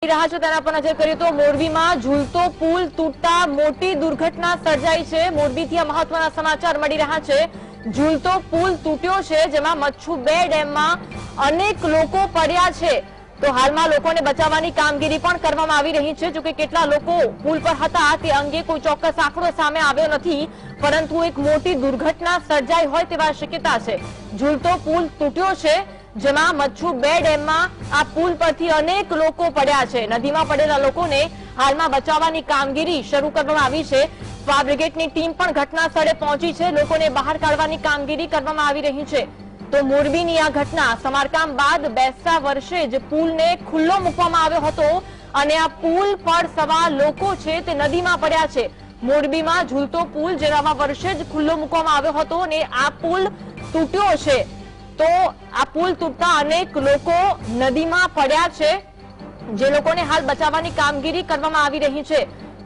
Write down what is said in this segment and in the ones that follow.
रहा छे तेना पर नजर करिए तो मोरबीमां झूलतो पुल तूटता मोटी दुर्घटना सर्जाई छे। मोरबीथी आ महत्वना समाचार मળી રહ્યા છે। झूलतो पुल तूट्यो छे जेमां मच्छू 2 ડેમમાં અનેક લોકો પડ્યા છે। તો હાલમાં લોકોને બચાવવાની કામગીરી પણ કરવામાં આવી રહી છે। જો કે કેટલા લોકો પુલ પર હતા તે અંગે કોઈ ચોક્કસ આંકડો સામે આવ્યો નથી, પરંતુ એક મોટી દુર્ઘટના સર્જાઈ હોય તેવા શક્યતા છે। झूलतो पुल તૂટ્યો છે જેમાં મચ્છુ 2 ડેમમાં આ પુલ પરથી અનેક લોકો પડ્યા છે। નદીમાં પડેલા લોકોને હાલમાં બચાવવાની કામગીરી શરૂ કરવામાં આવી છે। ફાયર બ્રિગેડની ટીમ પણ ઘટના સ્થળે પહોંચી છે। લોકોને બહાર કાઢવાની કામગીરી કરવામાં આવી રહી છે। તો મોરબીની આ ઘટના સમારકામ બાદ બેસતા વર્ષે જ પુલને ખુલ્લો મૂકવામાં આવ્યો હતો અને આ પુલ પર સવાર લોકો છે તે નદીમાં પડ્યા છે। મોરબીમાં ઝૂલતો પુલ જેવા વર્ષે જ ખુલ્લો મૂકવામાં આવ્યો હતો અને આ પુલ તૂટ્યો છે। तो आ पुल तूटता अनेक लोको नदीमां पड्या छे, जे लोकोने हाल बचाववानी कामगीरी करवामां आवी रही छे।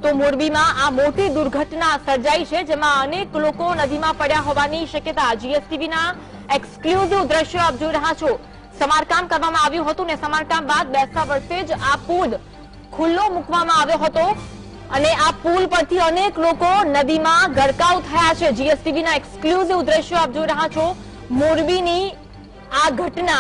तो मोरबीमां आ मोटी दुर्घटना सर्जाई छे जेमां अनेक लोको नदीमां पड्या होवानी शक्यता। जीएसटीवीना एक्सक्लूसिव दृश्यो आप जोई रह्या छो। समारकाम करवामां आव्युं हतुं ने समारकाम बाद बेसता वर्षे ज आ पुल खुल्लो मूकवामां आव्यो हतो અને આ પુલ પરથી અનેક લોકો નદીમાં ગરકાવ થયા છે। જીએસટીવીના एक्सक्लूसिव दृश्यो आप જોઈ રહ્યા છો। મોરબીની आ घटना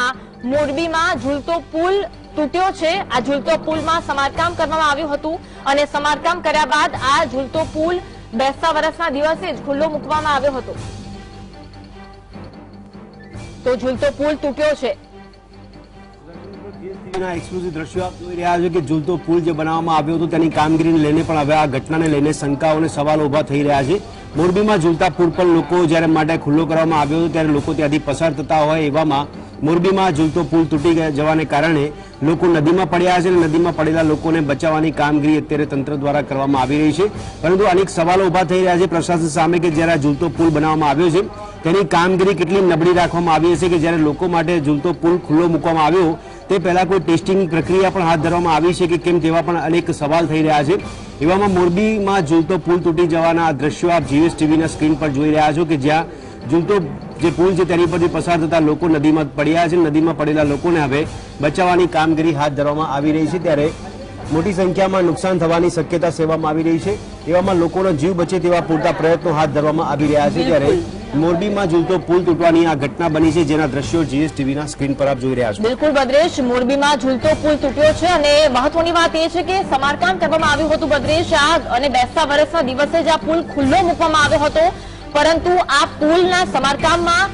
मोरबीमां झूलतो पुल तूट्यो छे। आ झूलतो पुलमां समारकाम करवामां आव्युं हतुं अने समारकाम कर्या बाद आ झूलतो पुल बेसता वर्षना दिवसे ज खुल्लो मूकवामां आव्यो हतो। तो झूलतो पुल तूट्यो छे। एक्सक्लूसिव दृश्यो आप જોઈ રહ્યા છો કે ઝૂલતો પુલ જે બનાવવામાં આવ્યો હતો તેની કામગીરીને લઈને પણ હવે આ ઘટનાને લઈને શંકાઓ અને સવાલો ઉભા થઈ રહ્યા છે। મોરબીમાં ઝૂલતા પુલ પર લોકો જ્યારે માટે ખુલ્લો કરવામાં આવ્યો હતો ત્યારે લોકો ત્યાંથી પસાર થતા હોય એવામાં મોરબીમાં ઝૂલતો પુલ તૂટી જવાને કારણે લોકો નદીમાં પડ્યા છે અને નદીમાં પડેલા લોકોને બચાવવાની કામગીરી અત્યારે તંત્ર દ્વારા કરવામાં આવી રહી છે। પરંતુ અનેક સવાલો ઉભા થઈ રહ્યા છે પ્રશાસન સામે કે જ્યારે ઝૂલતો પુલ બનાવવામાં આવ્યો છે તેની કામગીરી કેટલી નબળી રાખવામાં આવી હશે કે જ્યારે લોકો માટે ઝૂલતો પુલ ખુલ્લો મૂકવામાં આવ્યો તે પહેલા કોઈ ટેસ્ટિંગ પ્રક્રિયા પણ હાથ ધરવામાં આવી છે કે કેમ તેવા પણ અનેક સવાલ થઈ રહ્યા છે। એવામાં મોરબીમાં ઝૂલતો પુલ તૂટી જવાના આ દ્રશ્યો આપ જીએસટીવીના સ્ક્રીન પર જોઈ રહ્યા છો કે જ્યાં ઝૂલતો જે પુલ છે તેની પરથી પસાર થતા લોકો નદીમાં પડ્યા છે। નદીમાં પડેલા લોકોને હવે બચાવવાની કામગીરી હાથ ધરવામાં આવી રહી છે ત્યારે મોટી સંખ્યામાં નુકસાન થવાની શક્યતા સેવામાં આવી રહી છે। એવામાં લોકોનો જીવ બચે તેવા પૂરતા પ્રયત્નો હાથ ધરવામાં આવી રહ્યા છે ત્યારે મોરબીમાં ઝૂલતો પુલ તૂટવાની આ ઘટના બની છે જેના દ્રશ્યો જીએસટીવીના સ્ક્રીન પર આપ જોઈ રહ્યા છો। બિલકુલ ભદ્રેશ, મોરબીમાં ઝૂલતો પુલ તૂટ્યો છે અને મહત્વની વાત એ છે કે સમારકામ કરવામાં આવ્યું હતું ભદ્રેશ અને બેસતા વર્ષના દિવસે જ આ પુલ ખુલ્લો મૂકવામાં આવ્યો હતો, પરંતુ આ પુલના સમારકામમાં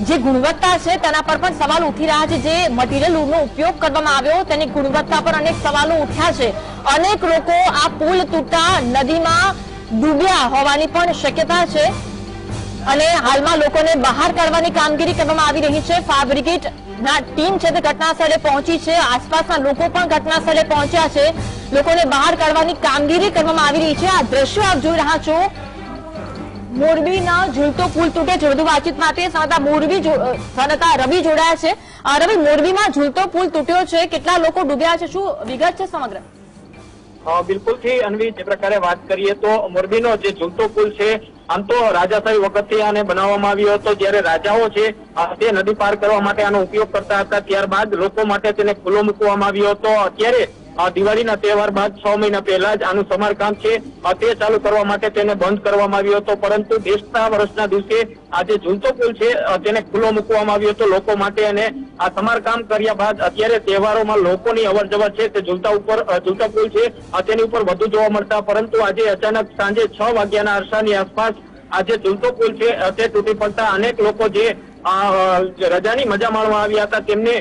જે ગુણવત્તા છે તેના પર પણ સવાલ ઉઠી રહ્યા છે। જે મટીરીયલનો ઉપયોગ કરવામાં આવ્યો તેની ગુણવત્તા પર અનેક સવાલો ઉઠ્યા છે। અનેક લોકો આ પુલ તૂટતા નદીમાં ડૂબ્યા હોવાની પણ શક્યતા છે અને હાલમાં લોકોને બહાર કાઢવાની કામગીરી કરવામાં આવી રહી છે। ફાયર બ્રિગેડના ટીમ છે તે ઘટના સ્થળે પહોંચી છે। આસપાસના લોકો પણ ઘટના સ્થળે પહોંચ્યા છે। લોકોને બહાર કાઢવાની કામગીરી કરવામાં આવી રહી છે। આ દ્રશ્યો આપ જોઈ રહ્યા છો। મોરબીના ઝૂલતો પુલ તૂટે છે। વધુ વાતચીત માટે સંવાદદાતા રવિ જોડાયા છે। રવિ, મોરબીમાં ઝૂલતો પુલ તૂટ્યો છે, કેટલા લોકો ડૂબ્યા છે, શું વિગત છે સમગ્ર? બિલકુલ થી અન્વી, જે પ્રકારે વાત કરીએ તો મોરબીનો જે ઝૂલતો પુલ છે આમ તો રાજાશાહી વખતથી આને બનાવવામાં આવ્યો હતો। જ્યારે રાજાઓ છે તે નદી પાર કરવા માટે આનો ઉપયોગ કરતા હતા, ત્યારબાદ લોકો માટે તેને ખુલ્લો મૂકવામાં આવ્યો હતો। અત્યારે દિવાળીના તહેવાર બાદ 6 મહિના પહેલા જ આનું સમારકામ છે તે ચાલુ કરવા માટે તેને બંધ કરવામાં આવ્યો હતો, પરંતુ બેસતા વર્ષના દિવસે આ જે ઝૂલતો પુલ છે તેને ખુલ્લો મૂકવામાં આવ્યો હતો લોકો માટે। અને આ સમારકામ કર્યા બાદ અત્યારે તહેવારોમાં લોકોની અવરજવર છે તે ઝૂલતા પુલ છે તેની ઉપર વધુ જોવા મળતા, પરંતુ આજે અચાનક સાંજે 6 વાગ્યાના અરસાની આસપાસ આ જે ઝૂલતો પુલ છે તે તૂટી પડતા અનેક લોકો જે રજાની મજા માણવા આવ્યા હતા તેમને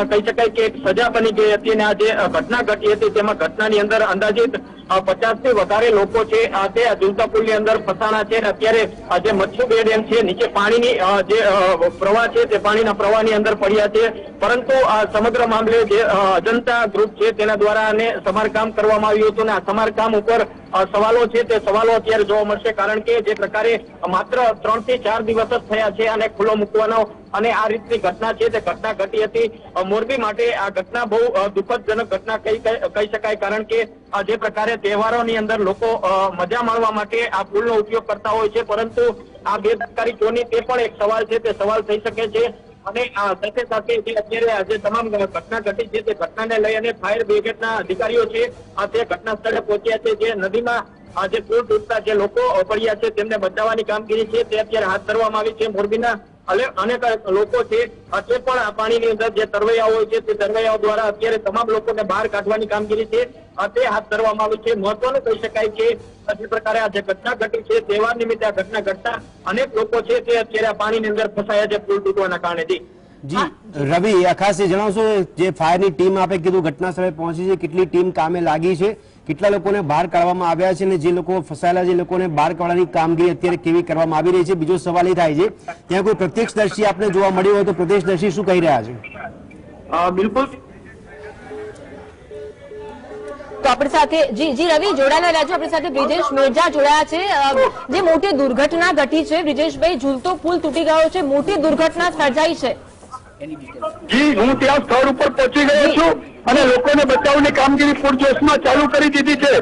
કહી શકાય કે એક સજા બની ગઈ હતી। અને આ જે ઘટના ઘટી હતી તેમાં ઘટનાની અંદર અંદાજિત 50 થી વધારે લોકો છે તે ઝૂલતા પુલની અંદર ફસાણા છે। અત્યારે જે મચ્છુ 2 ડેમ છે નીચે પાણીની જે પ્રવાહ છે તે પાણીના પ્રવાહની અંદર પડ્યા છે, પરંતુ આ સમગ્ર મામલે જે અજંતા ગ્રુપ છે તેના દ્વારા આને સમારકામ કરવામાં આવ્યું હતું અને આ સમારકામ ઉપર સવાલો છે તે સવાલો અત્યારે જોવા મળશે, કારણ કે જે પ્રકારે માત્ર 3 થી 4 દિવસ જ થયા છે અને ખુલ્લો મૂકવાનો અને આ રીતની ઘટના છે તે ઘટના ઘટી હતી। મોરબી માટે આ ઘટના બહુ દુઃખદજનક ઘટના કહી શકાય, કારણ કે જે પ્રકારે તહેવારોની અંદર લોકો મજા માણવા માટે આ પુલનો ઉપયોગ કરતા હોય છે, પરંતુ આ બેદરકારી ચોની તે પણ એક સવાલ છે, તે સવાલ થઈ શકે છે। અને સાથે સાથે જે અત્યારે જે તમામ ઘટના ઘટી છે તે ઘટનાને લઈ અને ફાયર બ્રિગેડના અધિકારીઓ છે તે ઘટના સ્થળે પહોંચ્યા છે. જે નદીમાં જે પુલ તૂટતા જે લોકો પડ્યા છે તેમને બચાવવાની કામગીરી છે તે અત્યારે હાથ ધરવામાં આવી છે. મોરબીના અનેક લોકો છે તે પણ પાણીની અંદર જે તરવૈયાઓ હોય છે તે તરવૈયાઓ દ્વારા અત્યારે તમામ લોકોને બહાર કાઢવાની કામગીરી છે તે હાથ ધરવામાં આવી છે. મહત્વનું કહી શકાય કે જે પ્રકારે આ જે ઘટના ઘટી છે તહેવાર નિમિત્તે આ ઘટના ઘટતા અનેક લોકો છે તે અત્યારે પાણીની અંદર ફસાયા છે પુલ તૂટવાના કારણે. જી રવિ, ખાસ જણાવશો જે ફાયરની ટીમ આપે કીધું ઘટના સ્થળે પહોંચી છે, કેટલી ટીમ કામે લાગી છે, કેટલા લોકોને બહાર કાઢવામાં આવ્યા છે અને જે લોકો ફસાયેલા છે લોકોને બહાર કાઢવાની કામગીરી અત્યારે કેવી કરવામાં આવી રહી છે? બીજો સવાલ એ થાય છે ત્યાં કોઈ પ્રત્યક્ષદર્શી આપને જોવા મળ્યો હોય તો પ્રત્યક્ષદર્શી શું કહી રહ્યા છે? બિલકુલ તો આપણી સાથે જી રવિ જોડાયેલા રહ્યા છે. આપણી સાથે બ્રિજેશ મેરજા જોડાયા છે. જે મોટી દુર્ઘટના ઘટી છે બ્રિજેશભાઈ, ઝૂલતો પુલ તૂટી ગયો છે, મોટી દુર્ઘટના સર્જાઈ છે. જી, હું ત્યાં સ્થળ ઉપર પહોંચી ગયો છું અને લોકોને બચાવની કામગીરી પૂરજોશમાં ચાલુ કરી દીધી છે.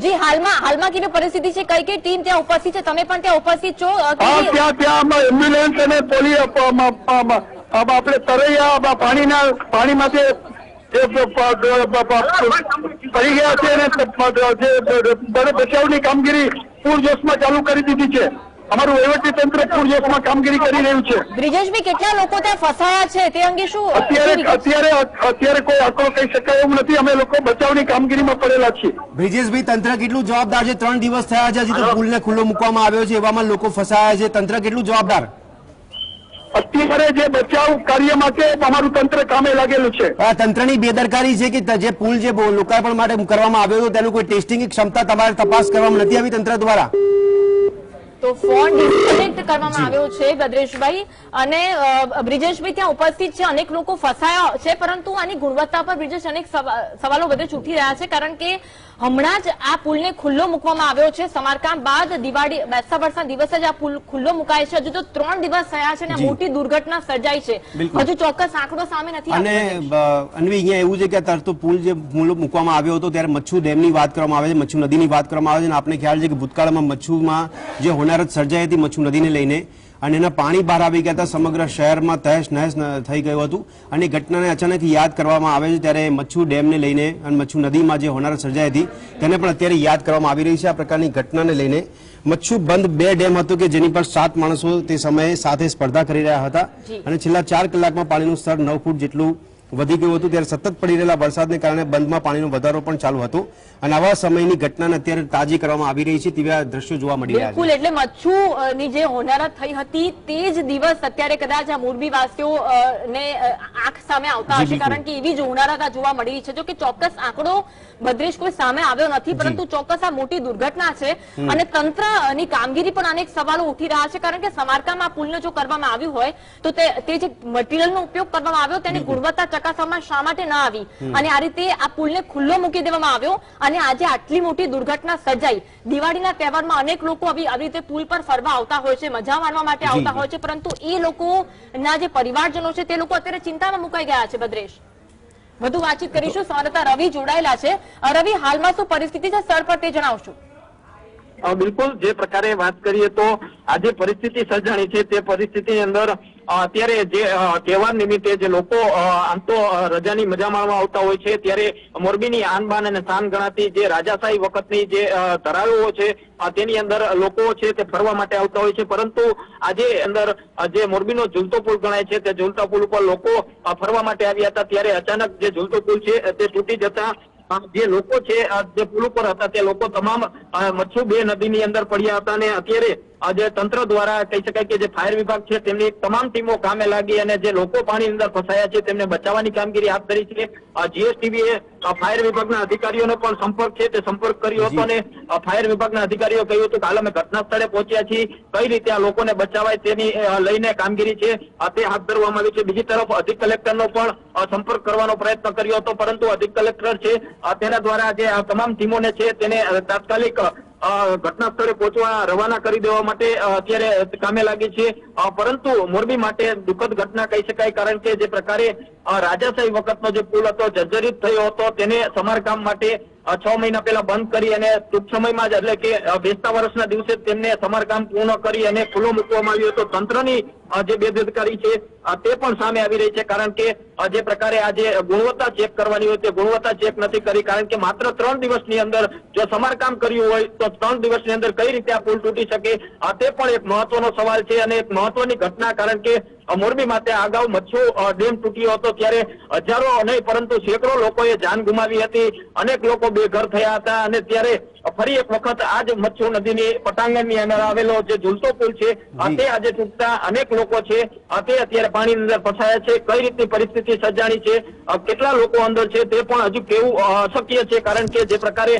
જી, હાલમાં કેવી પરિસ્થિતિ છે? કઈ કઈ ટીમ ત્યાં ઉપસ્થિત છે? તમે પણ ત્યાં ઉપસ્થિત છો? ત્યાં એમ્બ્યુલન્સ અને આપણે તરૈયા પાણીમાંથી પડી ગયા છે અને બચાવની કામગીરી પૂરજોશમાં ચાલુ કરી દીધી છે. અમારું વહીવટી તંત્ર પૂરજોશમાં કામગીરી કરી રહ્યું છે. બ્રિજેશભાઈ, કેટલા લોકો ત્યાં ફસાયા છે તે અંગે શું અત્યારે કોઈ આંકડો કહી શકાય એવું નથી. અમે લોકો બચાવની કામગીરીમાં પડેલા છીએ. બ્રિજેશભાઈ, તંત્ર કેટલું જવાબદાર છે? 3 દિવસ થયા છે, હજી તો પુલને ખુલ્લો મૂકવામાં આવ્યો છે, એવામાં લોકો ફસાયા છે. તંત્ર કેટલું જવાબદાર? અત્યારે જે બચાવ કાર્ય માટે અમારું તંત્ર કામે લાગેલું છે. તંત્રની બેદરકારી છે કે જે પુલ જે લોકાર્પણ માટે કરવામાં આવ્યો હતો તેનું કોઈ ટેસ્ટિંગ ક્ષમતા તમારે તપાસ કરવામાં નથી આવી તંત્ર દ્વારા? તો ફોન ડિસ્કનેક્ટ કરવામાં આવ્યો છે ભદ્રેશભાઈ. અને બ્રિજેશભાઈ ત્યાં ઉપસ્થિત છે, અનેક લોકો ફસાયા છે, પરંતુ આની ગુણવત્તા પર બ્રિજેશ અનેક સવાલો બધે ઉઠી રહ્યા છે. કારણ કે હમણાં જ આ પુલને ખુલ્લો મૂકવામાં આવ્યો છે. સમારકામ બાદ દિવાળી બેસતા વર્ષના દિવસે જ આ પુલ ખુલ્લો મુકાય છે. હજુ તો 3 દિવસ થયા છે અને મોટી દુર્ઘટના સર્જાઈ છે. હજુ ચોક્કસ આંકડો સામે નથી. અને અન્વી, અહીંયા એવું છે કે અત્યારે તો પુલ જે મૂકવામાં આવ્યો હતો ત્યારે મચ્છુ ડેમની વાત કરવામાં આવે છે, મચ્છુ નદીની વાત કરવામાં આવે છે. અને આપણે ખ્યાલ છે કે ભૂતકાળમાં મચ્છુમાં જે હોનારત સર્જાઈ હતી મચ્છુ નદીને લઈને અને એના પાણી બહાર આવી ગયા હતા, સમગ્ર શહેરમાં તહેશ નહેશ થઈ ગયું હતું. અને ઘટનાને અચાનક યાદ કરવામાં આવે છે ત્યારે મચ્છુ ડેમને લઈને અને મચ્છુ નદીમાં જે હોનારત સર્જાઈ હતી તેને પણ અત્યારે યાદ કરવામાં આવી રહી છે. આ પ્રકારની ઘટનાને લઈને મચ્છુ બંધ 2 ડેમ હતો કે જેની પર 7 માણસો તે સમયે સાથે સ્પર્ધા કરી રહ્યા હતા અને છેલ્લા 4 કલાકમાં પાણીનું સ્તર 9 ફૂટ જેટલું વધી ગયું હતું. ત્યારે સતત પડી રહેલા વરસાદને કારણે બંધમાં પાણીનો વધારો પણ ચાલુ હતો અને આવા સમયની ઘટનાને અત્યારે તાજી કરવામાં આવી રહી છે તેવા દ્રશ્યો જોવા મળી રહ્યા છે. બિલકુલ, એટલે મચ્છુની જે હોનારત થઈ હતી તે જ દિવસ અત્યારે કદાચ આ મોરબી વાસીઓ ને આંખ સામે આવતા હશે, કારણ કે એવી જ હોનારત જોવા મળી રહી છે. જો કે ચોક્કસ આંકડો ભદ્રેશ કોઈ સામે આવ્યો નથી, પરંતુ ચોક્કસ આ મોટી દુર્ઘટના છે અને તંત્રની કામગીરી પણ અનેક સવાલો ઉઠી રહ્યા છે. કારણ કે સમારકામ આ પુલને જો કરવામાં આવ્યું હોય તો તે જે મટીરિયલનો ઉપયોગ કરવામાં આવ્યો તેની ગુણવત્તા ચકાસવામાં શા માટે ના આવી અને આ રીતે આ પુલને ખુલ્લો મૂકી દેવામાં આવ્યો અને આજે આટલી મોટી દુર્ઘટના સર્જાઈ. દિવાળીના તહેવારમાં અનેક લોકો આવી રીતે પુલ પર ફરવા આવતા હોય છે, મજા માણવા માટે આવતા હોય છે, પરંતુ એ લોકોના જે પરિવારજનો છે તે લોકો અત્યારે ચિંતામાં મુકાઈ ગયા છે. ભદ્રેશ, વધુ વાતચીત કરીશું. સંવાદદાતા રવિ જોડાયેલા છે. રવિ, હાલમાં શું પરિસ્થિતિ છે સ્થળ પર તે જણાવશો? બિલકુલ, જે પ્રકારે વાત કરીએ તો આજે પરિસ્થિતિ સર્જાણી છે તે પરિસ્થિતિની અંદર અત્યારે જે તહેવાર નિમિત્તે જે લોકો આમ તો રજાની મજા માણવા આવતા હોય છે ત્યારે મોરબીની આનબાન અને શાન ગણાતી જે રાજાશાહી વખતની જે ધરાવીઓ છે તેની અંદર લોકો છે તે ફરવા માટે આવતા હોય છે. પરંતુ આજે અંદર જે મોરબીનો ઝૂલતો પુલ ગણાય છે તે ઝૂલતા પુલ ઉપર લોકો ફરવા માટે આવ્યા હતા ત્યારે અચાનક જે ઝૂલતો પુલ છે તે તૂટી જતા જે લોકો છે જે પુલ ઉપર હતા તે લોકો તમામ મચ્છુ 2 નદીની અંદર પડ્યા હતા અને અત્યારે જે તંત્ર દ્વારા કહી શકાય કે જે ફાયર વિભાગ છે તેમની તમામ ટીમો કામે લાગી અને જે લોકો પાણી અંદર ફસાયા છે તેમને બચાવવાની કામગીરી હાથ ધરી છે. જીએસટીવીએ ફાયર વિભાગના અધિકારીઓનો પણ સંપર્ક છે તે સંપર્ક કર્યો હતો અને ફાયર વિભાગના અધિકારીઓ કહ્યું હતું કે હાલ અમે ઘટના સ્થળે પહોંચ્યા છીએ, કઈ રીતે આ લોકોને બચાવાય તેની લઈને કામગીરી છે તે હાથ ધરવામાં આવી છે. બીજી તરફ અધિક કલેક્ટરનો પણ સંપર્ક કરવાનો પ્રયત્ન કર્યો હતો, પરંતુ અધિક કલેક્ટર છે તેના દ્વારા જે આ તમામ ટીમોને છે તેને તાત્કાલિક ઘટના સ્થળે પહોંચવા રવાના કરી દેવા માટે અત્યારે કામે લાગી છે. પરંતુ મોરબી માટે દુઃખદ ઘટના કહી શકાય, કારણ કે જે પ્રકારે રાજાશાહી વખતનો જે પુલ હતો જર્જરિત થયો હતો તેને સમારકામ માટે 6 મહિના પહેલા બંધ કરી અને ટૂંક સમયમાં જ એટલે કે બેસતા વર્ષના દિવસે તેમને સમારકામ પૂર્ણ કરી અને ખુલ્લો મૂકવામાં આવ્યો હતો. તંત્રની જે બેદરકારી છે તે પણ સામે આવી રહી છે, કારણ કે જે પ્રકારે આજે ગુણવત્તા ચેક કરવાની હોય તે ગુણવત્તા ચેક નથી કરી, કારણ કે માત્ર 3 દિવસની અંદર જો સમારકામ કર્યું હોય તો 3 દિવસની અંદર કઈ રીતે આ પુલ તૂટી શકે તે પણ એક મહત્વનો સવાલ છે અને એક મહત્વની ઘટના, કારણ કે મોરબી માટે અગાઉ મચ્છુ ડેમ તૂટ્યો હતો ત્યારે હજારો નહીં પરંતુ સેંકડો લોકોએ જાન ગુમાવી હતી, અનેક લોકો બેઘર થયા હતા અને ત્યારે ફરી એક વખત આજ મચ્છુ નદીની પટાંગણની અંદર આવેલો જે ઝૂલતો પુલ છે તે આજે તૂટતા અનેક લોકો છે તે અત્યારે પાણીની અંદર ફસાયા છે. કઈ રીતની પરિસ્થિતિ સર્જાણી છે, કેટલા લોકો અંદર છે તે પણ હજુ કેવું અશક્ય છે, કારણ કે જે પ્રકારે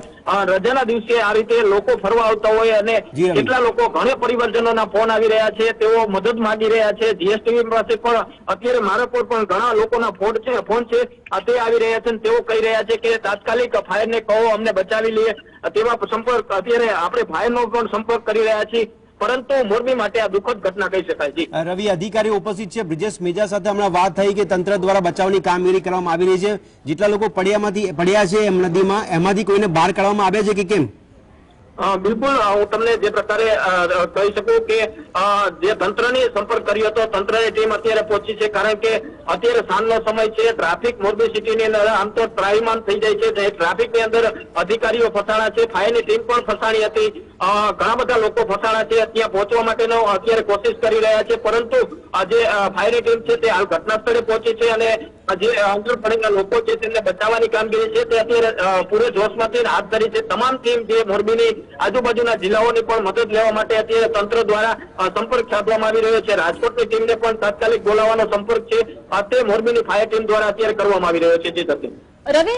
રજાના દિવસે આ રીતે લોકો ફરવા આવતા હોય અને કેટલા લોકો ઘણા પરિવારજનોના ફોન આવી રહ્યા છે, તેઓ મદદ માંગી રહ્યા છે. જીએસટીવી પાસે પણ અત્યારે મારા પર પણ ઘણા લોકોના ફોન છે તે આવી રહ્યા છે, તેઓ કહી રહ્યા છે કે તાત્કાલિક ફાયરને કહો અમને બચાવી લે, તેવા સંપર્ક અત્યારે આપણે ફાયરનો પણ સંપર્ક કરી રહ્યા છીએ, પરંતુ મોરબી માટે આ દુઃખદ ઘટના કહી શકાય છે. રવિ, અધિકારીઓ ઉપસ્થિત છે. બ્રિજેશ મેજા સાથે હમણાં વાત થઈ કે તંત્ર દ્વારા બચાવની કામગીરી કરવામાં આવી રહી છે. જેટલા લોકો પડ્યા છે એમ નદીમાં, એમાંથી કોઈને બહાર કાઢવામાં આવ્યા છે કે કેમ? બિલકુલ, હું તમને જે પ્રકારે કહી શકું કે જે તંત્રની સંપર્ક કર્યો હતો, તંત્રની ટીમ અત્યારે પહોંચી છે, કારણ કે અત્યારે સાંજનો સમય છે, ટ્રાફિક મોરબી સિટીની અંદર આમ તો ત્રાહિમામ થઈ જાય છે, ટ્રાફિકની અંદર અધિકારીઓ ફસાણા છે, ફાયરની ટીમ પણ ફસાણી હતી, ઘણા બધા લોકો ફસાણા છે, ત્યાં પહોંચવા માટેનો અત્યારે કોશિશ કરી રહ્યા છે, પરંતુ જે ફાયરની ટીમ છે તે હાલ ઘટના સ્થળે પહોંચી છે અને જે અંદર પડેલા લોકો છે તેમને બચાવવાની કામગીરી છે તે અત્યારે પૂરે જોશમાંથી હાથ ધરી છે. તમામ ટીમ જે મોરબીની આજુબાજુના જિલ્લાઓની પણ મદદ લેવા માટે અત્યારે તંત્ર દ્વારા સંપર્ક સાધવામાં આવી રહ્યો છે. રાજકોટની ટીમને પણ તાત્કાલિક બોલાવવાનો સંપર્ક છે તે મોરબીની ફાયર ટીમ દ્વારા અત્યારે કરવામાં આવી રહ્યો છે. રવિ,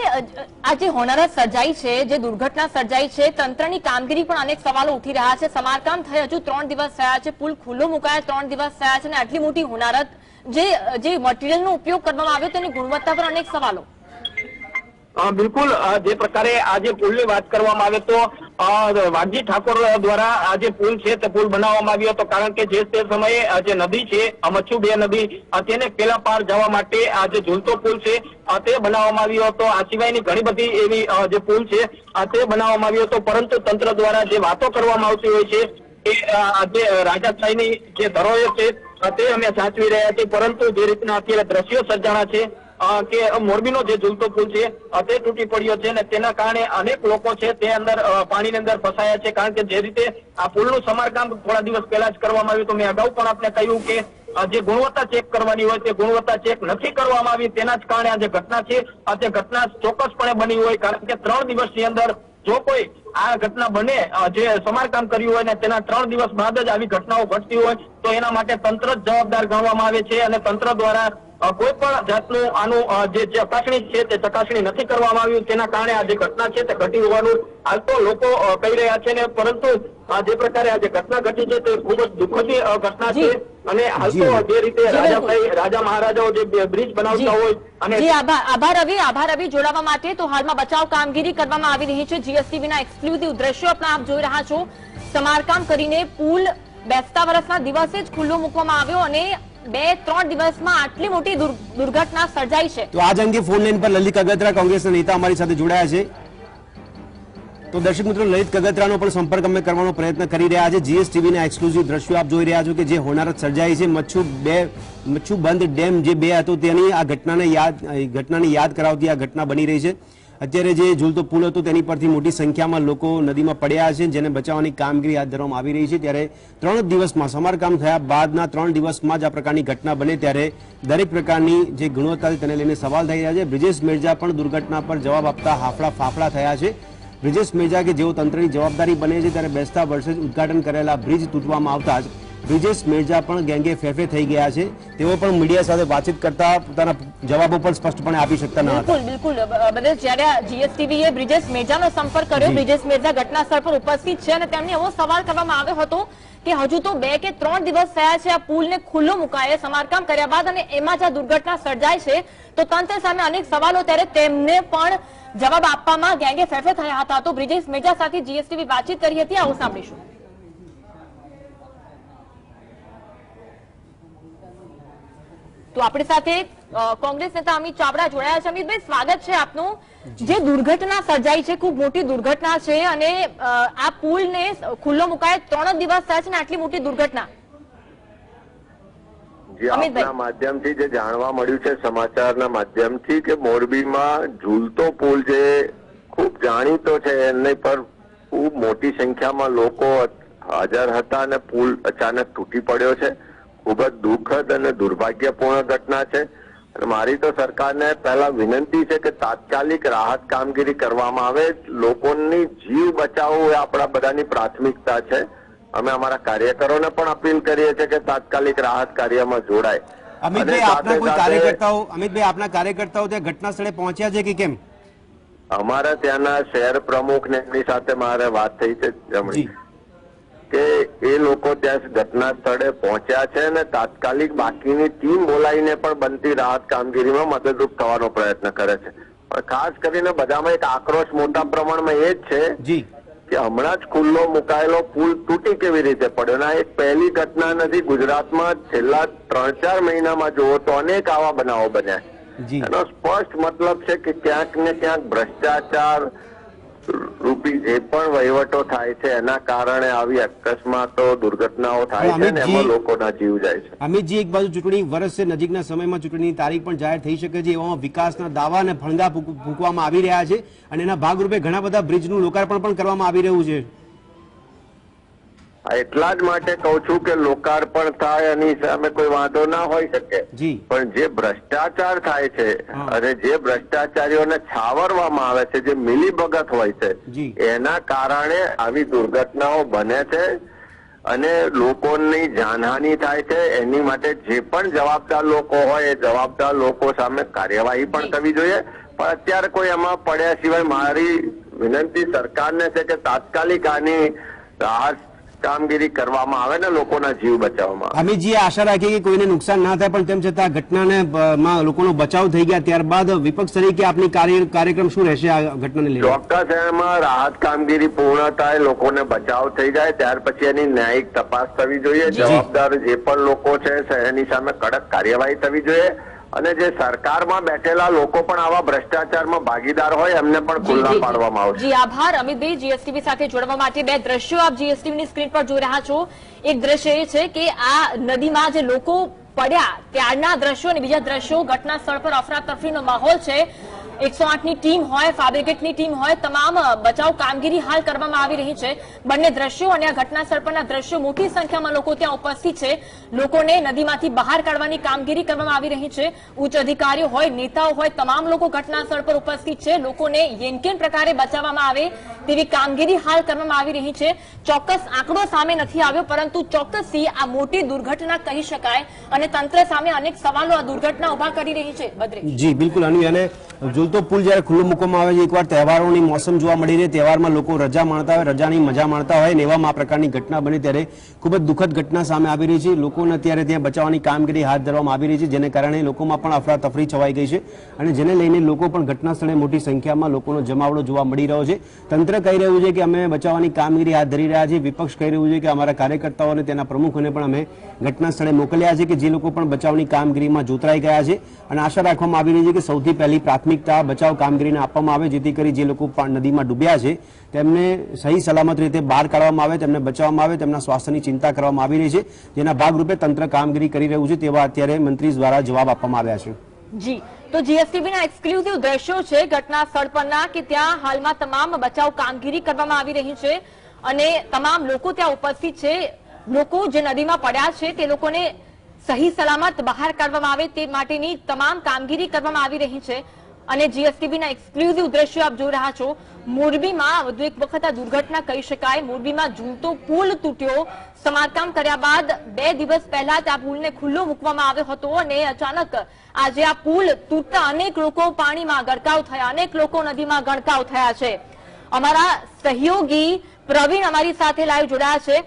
આ જે હોનારત સર્જાઈ છે, જે દુર્ઘટના સર્જાઈ છે, તંત્રની કામગીરી પણ અનેક સવાલો ઉઠી રહ્યા છે. સમારકામ થઈ હજુ 3 દિવસ થયા છે, પુલ ખુલ્લો મુકાયા 3 દિવસ થયા છે અને આટલી મોટી હોનારત, જે મટીરિયલનો ઉપયોગ કરવામાં આવ્યો તેની ગુણવત્તા પર અનેક સવાલો. બિલકુલ, જે પ્રકારે આજે પુલની વાત કરવામાં આવે તો વાઘજી ઠાકોર દ્વારા આ જે પુલ છે તે પુલ બનાવવામાં આવ્યો હતો, કારણ કે જે તે સમયે જે નદી છે મચ્છુ બે નદી તેને પેલા પાર જવા માટે આ જે ઝૂલતો પુલ છે તે બનાવવામાં આવ્યો હતો. આ સિવાયની ઘણી બધી એવી જે પુલ છે તે બનાવવામાં આવ્યો હતો, પરંતુ તંત્ર દ્વારા જે વાતો કરવામાં આવતી હોય છે એ જે રાજાશાહીની જે ધરોહર છે તે અમે સાચવી રહ્યા છીએ, પરંતુ જે રીતના અત્યારે દ્રશ્યો સર્જાણા છે કે મોરબીનો જે ઝૂલતો પુલ છે તે તૂટી પડ્યો છે અને તેના કારણે અનેક લોકો છે તે અંદર પાણીની અંદર ફસાયા છે, કારણ કે જે રીતે આ પુલનું સમારકામ થોડા દિવસ પહેલા જ કરવામાં આવ્યું. તો મેં અગાઉ પણ આપને કહ્યું કે જે ગુણવત્તા ચેક કરવાની હોય તે ગુણવત્તા ચેક નથી કરવામાં આવી, તેના જ કારણે આ જે ઘટના છે તે ઘટના ચોક્કસપણે બની હોય, કારણ કે 3 દિવસની અંદર જો કોઈ આ ઘટના બને, જે સમારકામ કર્યું હોય ને તેના 3 દિવસ બાદ જ આવી ઘટનાઓ ઘટતી હોય તો એના માટે તંત્ર જ જવાબદાર ગણવામાં આવે છે અને તંત્ર દ્વારા કોઈ પણ જાતનું આનું જે ચકાસણી છે તે ચકાસણી નથી કરવામાં આવ્યું, તેના કારણે આ જે ઘટના છે તે ઘટી હોવાનું હાલ તો લોકો કહી રહ્યા છે ને, પરંતુ જે પ્રકારે આ જે ઘટના ઘટી છે તે ખૂબ જ દુઃખદ ઘટના છે અને હાલ તો જે રીતે રાજા મહારાજાઓ જે બ્રિજ બનાવતા હોય અને આભાર રવિ જોડાવા માટે. તો હાલમાં બચાવ કામગીરી કરવામાં આવી રહી છે. જીએસટીવીના એક્સક્લુઝિવ દ્રશ્યો પણ આપ જોઈ રહ્યા છો. સમારકામ કરીને પુલ બેસતા વર્ષના દિવસે જ ખુલ્લો મૂકવામાં આવ્યો અને 2-3 દિવસમાં આટલી મોટી દુર્ઘટના સર્જાઈ છે. તો આજ અંગે ફોન લાઈન પર લલિત કગતરા, કોંગ્રેસના નેતા અમારી સાથે જોડાયા છે. તો દર્શક મિત્રો, લલિત કગતરાનો પણ સંપર્ક અમે કરવાનો પ્રયત્ન કરી રહ્યા છે. જીએસટીવીના એક્સક્લુઝિવ દ્રશ્યો આપ જોઈ રહ્યા છો કે જે હોનારત સર્જાઈ છે, મચ્છુ બંધ ડેમ જે 2 હતો તેની આ ઘટનાને યાદ કરાવતી આ ઘટના બની રહી છે. અત્યારે જે ઝૂલતો પુલ હતો તેની પરથી મોટી સંખ્યામાં લોકો નદીમાં પડ્યા છે, જેને બચાવવાની કામગીરી હાથ ધરવામાં આવી રહી છે. ત્યારે 3 દિવસમાં સમારકામ થયા બાદના 3 દિવસમાં જ આ પ્રકારની ઘટના બને ત્યારે દરેક પ્રકારની જે ગુણવત્તા તેને લઈને સવાલ થઈ રહ્યા છે. બ્રિજેશ મેરજા પણ દુર્ઘટના પર જવાબ આપતા હાફળા ફાફડા થયા છે. બ્રિજેશ મેરજા કે જેઓ તંત્રની જવાબદારી બને છે ત્યારે બેસતા વર્ષે જ ઉદઘાટન કરેલા બ્રિજ તૂટવામાં આવતા જ બ્રિજેશ મેરજા પણ ગેંગે ફેફે થઈ ગયા છે. તેઓ પણ મીડિયા સાથે વાતચીત કરતા પોતાના જવાબો પણ સ્પષ્ટપણે આપી શકતા ન હતા. બિલકુલ. જ્યારે જીએસટીવીએ બ્રિજેશ મેરજાનો સંપર્ક કર્યો, બ્રિજેશ મેરજા ઘટના સ્થળ પર ઉપસ્થિત છે અને તેમને એવો સવાલ કરવામાં આવ્યો હતો કે હજુ તો 2 કે 3 દિવસ થયા છે આ પુલને ખુલ્લો મુકાયે સમારકામ કર્યા બાદ અને એમાં જ આ દુર્ઘટના સર્જાય છે, તો તંત્ર સામે અનેક સવાલો, ત્યારે તેમને પણ જવાબ આપવામાં ગેંગે ફેફે થયા હતા. તો બ્રિજેશ મેરજા સાથે જીએસટીવી વાતચીત કરી હતી, આવું સાંભળીશું. તો આપણી સાથે કોંગ્રેસ નેતા અમિત ચાવડા જોડાયા છે. અમિતભાઈ, સ્વાગત છે આપનું. જે દુર્ઘટના સર્જાઈ છે, ખૂબ મોટી દુર્ઘટના છે અને આ પુલને ખુલ્લો મુકાય 3 દિવસ થયા છે ને આટલી મોટી દુર્ઘટના. જે આપના માધ્યમથી જે જાણવા મળ્યું છે સમાચારના માધ્યમથી કે મોરબીમાં ઝૂલતો પુલ જે ખૂબ જાણીતો છે એની પર ખૂબ મોટી સંખ્યામાં લોકો હાજર હતા અને પુલ અચાનક તૂટી પડ્યો છે. ખૂબ જ દુઃખદ અને દુર્ભાગ્યપૂર્ણ ઘટના છે. મારી તો સરકારને પહેલા વિનંતી છે કે તાત્કાલિક રાહત કામગીરી કરવામાં આવે. લોકોની જીવ બચાવવું એ આપણા બધાની પ્રાથમિકતા છે. અમે અમારા કાર્યકરોને પણ અપીલ કરીએ છીએ કે તાત્કાલિક રાહત કાર્યમાં જોડાય. અમિતભાઈ, આપના કોઈ કાર્યકર્તાઓ આપના કાર્યકર્તાઓ ત્યાં ઘટના સ્થળે પહોંચ્યા છે કે કેમ? અમારા ત્યાંના શહેર પ્રમુખ ને એમની સાથે મારે વાત થઈ છે જમણી કે એ લોકો ત્યાં ઘટના સ્થળે પહોંચ્યા છે અને તાત્કાલિક બાકીની ટીમ બોલાવીને પણ બનતી રાહત કામગીરીમાં મદદરૂપ થવાનો પ્રયત્ન કરે છે. પણ ખાસ કરીને બધામાં એક આક્રોશ મોટા પ્રમાણમાં એ જ છે કે હમણાં જ ખુલ્લો મુકાયેલો પુલ તૂટી કેવી રીતે પડ્યો. ના એક પહેલી ઘટના નથી. ગુજરાતમાં છેલ્લા 3-4 મહિનામાં જુઓ તો અનેક આવા બનાવો બન્યા. એનો સ્પષ્ટ મતલબ છે કે ક્યાંક ને ક્યાંક ભ્રષ્ટાચાર રૂપી જે પણ વહીવટો થાય છે એના કારણે આવી અકસ્માતો દુર્ઘટનાઓ થાય છે અને એમાં લોકોના જીવ જાય છે. અમિતજી, એક બાજુ ચૂંટણી વર્ષ છે, નજીકના સમયમાં ચૂંટણીની તારીખ પણ જાહેર થઈ શકે છે. એવામાં વિકાસના દાવા અને ફણગા ફૂંકવામાં આવી રહ્યા છે અને એના ભાગરૂપે ઘણા બધા બ્રિજનું લોકાર્પણ પણ કરવામાં આવી રહ્યું છે. એટલા જ માટે કહું છું કે લોકાર્પણ થાય એની સામે કોઈ વાંધો ના હોઈ શકે, પણ જે ભ્રષ્ટાચાર થાય છે અને જે ભ્રષ્ટાચારીઓને છાવરવામાં આવે છે, જે મિલીભગત હોય છે, એના કારણે આવી દુર્ઘટનાઓ બને છે અને લોકોની જાનહાનિ થાય છે. એની માટે જે પણ જવાબદાર લોકો હોય એ જવાબદાર લોકો સામે કાર્યવાહી પણ થવી જોઈએ. પણ અત્યારે કોઈ એમાં પડ્યા સિવાય મારી વિનંતી સરકારને છે કે તાત્કાલિક આની રાહત કામગીરી કરવામાં આવે ને લોકોના જીવ બચાવવામાં આવે. અમિતજી, આશા રાખીએ કે કોઈને નુકસાન ના થાય, પણ તેમ છતાં ઘટનાને લોકોનો બચાવ થઈ ગયા ત્યારબાદ વિપક્ષ તરીકે આપની કાર્યક્રમ શું રહેશે આ ઘટનાને લઈને? ચોક્કસ એમાં રાહત કામગીરી પૂર્ણ થાય, લોકોને બચાવ થઈ જાય, ત્યાર પછી એની ન્યાયિક તપાસ થવી જોઈએ. જવાબદાર જે પણ લોકો છે એની સામે કડક કાર્યવાહી થવી જોઈએ અને જે સરકારમાં બેઠેલા લોકો પણ આવા ભ્રષ્ટાચારમાં ભાગીદાર હોય એમને પણ ખુલ્લા પાડવામાં આવશે. જી આભાર અમિતભાઈ, જીએસટીવી સાથે જોડવા માટે. બે દ્રશ્યો આપ જીએસટીવીની સ્ક્રીન પર જોઈ રહ્યા છો. એક દ્રશ્ય એ છે કે આ નદીમાં જે લોકો પડ્યા ત્યારના દ્રશ્યો અને બીજા દ્રશ્યો ઘટના સ્થળ પર અફરાતફરીનો માહોલ છે. 108ની ટીમ હોય, ફાયરબ્રિગેડની ટીમ હોય, તમામ બચાવ કામગીરી હાલ કરવામાં આવી રહી છે. બંને દ્રશ્યો અને આ ઘટના સ્થળ પરના દ્રશ્યો, મોટી સંખ્યામાં લોકો ત્યાં ઉપસ્થિત છે. લોકોને નદીમાંથી બહાર કાઢવાની કામગીરી કરવામાં આવી રહી છે. ઉચ્ચ અધિકારીઓ હોય, નેતાઓ હોય, તમામ લોકો ઘટના સ્થળ પર ઉપસ્થિત છે. લોકોને યેનકેન પ્રકારે બચાવવામાં આવે તેવી કામગીરી હાલ કરવામાં આવી રહી છે. ચોક્કસ આંકડો સામે નથી આવ્યો, પરંતુ ચોક્કસથી આ મોટી દુર્ઘટના કહી શકાય અને તંત્ર સામે અનેક સવાલો આ દુર્ઘટના ઉભા કરી રહી છે. બદ્રી જી બિલકુલ અનુ, અને ઝૂલતો પુલ જ્યારે ખુલ્લો મૂકવામાં આવે છે, એકવાર તહેવારોની મોસમ જોવા મળી રહી, તહેવારમાં લોકો રજા માણતા હોય, રજાની મજા માણતા હોય ને એવામાં આ પ્રકારની ઘટના બની ત્યારે ખૂબ જ દુઃખદ ઘટના સામે આવી રહી છે. લોકોને અત્યારે ત્યાં બચાવવાની કામગીરી હાથ ધરવામાં આવી રહી છે, જેને કારણે લોકોમાં પણ અફરાતફરી છવાઈ ગઈ છે અને જેને લઈને લોકો પણ ઘટના સ્થળે મોટી સંખ્યામાં લોકોનો જમાવડો જોવા મળી રહ્યો છે. તંત્ર કહી રહ્યું છે કે અમે બચાવવાની કામગીરી હાથ ધરી રહ્યા છીએ. વિપક્ષ કહી રહ્યું છે કે અમારા કાર્યકર્તાઓને તેના પ્રમુખોને પણ અમે ઘટના સ્થળે મોકલ્યા છે કે જે લોકો પણ બચાવની કામગીરીમાં જોતરાઈ ગયા છે અને આશા રાખવામાં આવી રહી છે કે સૌથી પહેલી પ્રાથમિકતા બચાવ કામગીરીને આપવામાં આવે, જેથી કરી જે લોકો નદીમાં ડૂબ્યા છે તેમને સહી સલામત રીતે બહાર કાઢવામાં આવે, તેમને બચાવવામાં આવે, તેમના સ્વાસ્થ્યની ચિંતા કરવામાં આવી રહી છે, જેના ભાગરૂપે તંત્ર કામગીરી કરી રહ્યું છે તેવા અત્યારે મંત્રી દ્વારા જવાબ આપવામાં આવ્યા છે. જી, તો જીએસટીવીના એક્સક્લુઝિવ દ્રશ્યો છે ઘટના સ્થળ પરના કે ત્યાં હાલમાં તમામ બચાવ કામગીરી કરવામાં આવી રહી છે અને તમામ લોકો ત્યાં ઉપસ્થિત છે. લોકો જે નદીમાં પડ્યા છે તે લોકોને સહી સલામત બહાર કાઢવામાં આવે તે માટેની તમામ કામગીરી કરવામાં આવી રહી છે અને જીએસટીવીના એક્સક્લુઝિવ દ્રશ્યો આપ જોઈ રહ્યા છો. મોરબીમાં વધુ એક વખત આ દુર્ઘટના કહી શકાય. મોરબીમાં ઝૂલતો પુલ તૂટ્યો. સમારકામ કર્યા બાદ 2 દિવસ પહેલા જ આ પુલને ખુલ્લો મૂકવામાં આવ્યો હતો અને અચાનક આજે આ પુલ તૂટતા અનેક લોકો પાણીમાં ગરકાવ થયા, અનેક લોકો નદીમાં ગરકાવ થયા છે. અમારા સહયોગી પ્રવીણ અમારી સાથે લાઈવ જોડાયા છે.